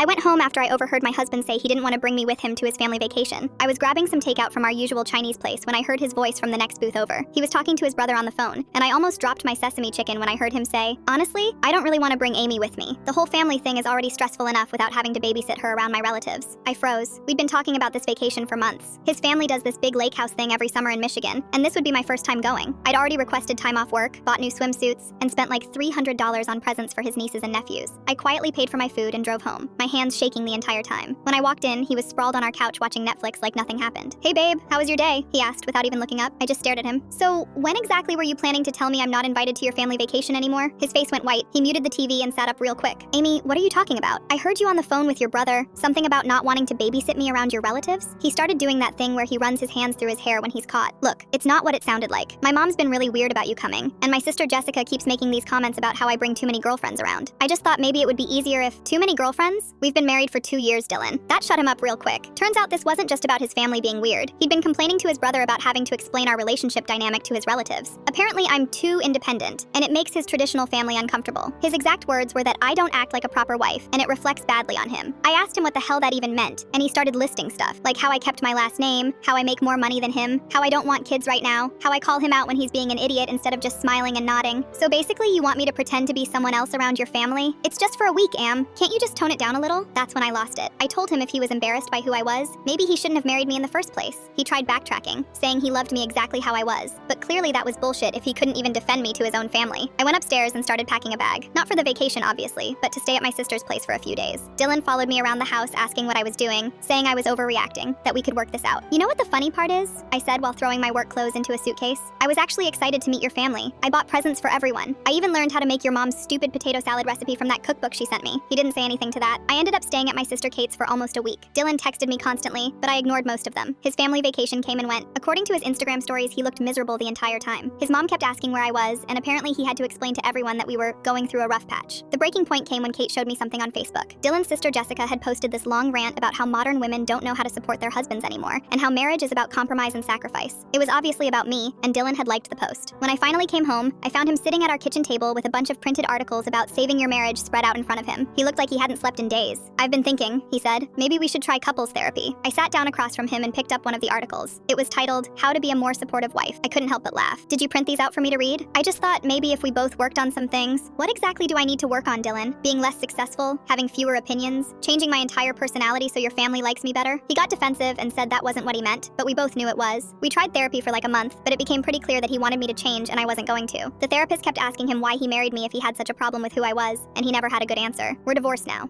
I went home after I overheard my husband say he didn't want to bring me with him to his family vacation. I was grabbing some takeout from our usual Chinese place when I heard his voice from the next booth over. He was talking to his brother on the phone, and I almost dropped my sesame chicken when I heard him say, "Honestly, I don't really want to bring Amy with me. The whole family thing is already stressful enough without having to babysit her around my relatives." I froze. We'd been talking about this vacation for months. His family does this big lake house thing every summer in Michigan, and this would be my first time going. I'd already requested time off work, bought new swimsuits, and spent like $300 on presents for his nieces and nephews. I quietly paid for my food and drove home, my hands shaking the entire time. When I walked in, he was sprawled on our couch watching Netflix like nothing happened. "Hey babe, how was your day?" he asked without even looking up. I just stared at him. "So, when exactly were you planning to tell me I'm not invited to your family vacation anymore?" His face went white. He muted the TV and sat up real quick. "Amy, what are you talking about? I heard you on the phone with your brother. Something about not wanting to babysit me around your relatives?" He started doing that thing where he runs his hands through his hair when he's caught. "Look, it's not what it sounded like. My mom's been really weird about you coming, and my sister Jessica keeps making these comments about how I bring too many girlfriends around. I just thought maybe it would be easier if..." "Too many girlfriends? We've been married for 2 years, Dylan." That shut him up real quick. Turns out this wasn't just about his family being weird. He'd been complaining to his brother about having to explain our relationship dynamic to his relatives. "Apparently I'm too independent, and it makes his traditional family uncomfortable." His exact words were that I don't act like a proper wife, and it reflects badly on him. I asked him what the hell that even meant, and he started listing stuff, like how I kept my last name, how I make more money than him, how I don't want kids right now, how I call him out when he's being an idiot instead of just smiling and nodding. "So basically you want me to pretend to be someone else around your family? It's just for a week, Am. Can't you just tone it down a little?" That's when I lost it. I told him if he was embarrassed by who I was, maybe he shouldn't have married me in the first place. He tried backtracking, saying he loved me exactly how I was, but clearly that was bullshit if he couldn't even defend me to his own family. I went upstairs and started packing a bag. Not for the vacation, obviously, but to stay at my sister's place for a few days. Dylan followed me around the house asking what I was doing, saying I was overreacting, that we could work this out. "You know what the funny part is?" I said while throwing my work clothes into a suitcase. "I was actually excited to meet your family. I bought presents for everyone. I even learned how to make your mom's stupid potato salad recipe from that cookbook she sent me." He didn't say anything to that. I ended up staying at my sister Kate's for almost a week. Dylan texted me constantly, but I ignored most of them. His family vacation came and went. According to his Instagram stories, he looked miserable the entire time. His mom kept asking where I was, and apparently he had to explain to everyone that we were going through a rough patch. The breaking point came when Kate showed me something on Facebook. Dylan's sister Jessica had posted this long rant about how modern women don't know how to support their husbands anymore, and how marriage is about compromise and sacrifice. It was obviously about me, and Dylan had liked the post. When I finally came home, I found him sitting at our kitchen table with a bunch of printed articles about saving your marriage spread out in front of him. He looked like he hadn't slept in days. "I've been thinking," he said, "maybe we should try couples therapy." I sat down across from him and picked up one of the articles. It was titled, "How to Be a More Supportive Wife." I couldn't help but laugh. "Did you print these out for me to read?" I just thought maybe if we both worked on some things. What exactly do I need to work on, Dylan? Being less successful? Having fewer opinions? Changing my entire personality so your family likes me better? He got defensive and said that wasn't what he meant, but we both knew it was. We tried therapy for like a month, but it became pretty clear that he wanted me to change and I wasn't going to. The therapist kept asking him why he married me if he had such a problem with who I was, and he never had a good answer. We're divorced now.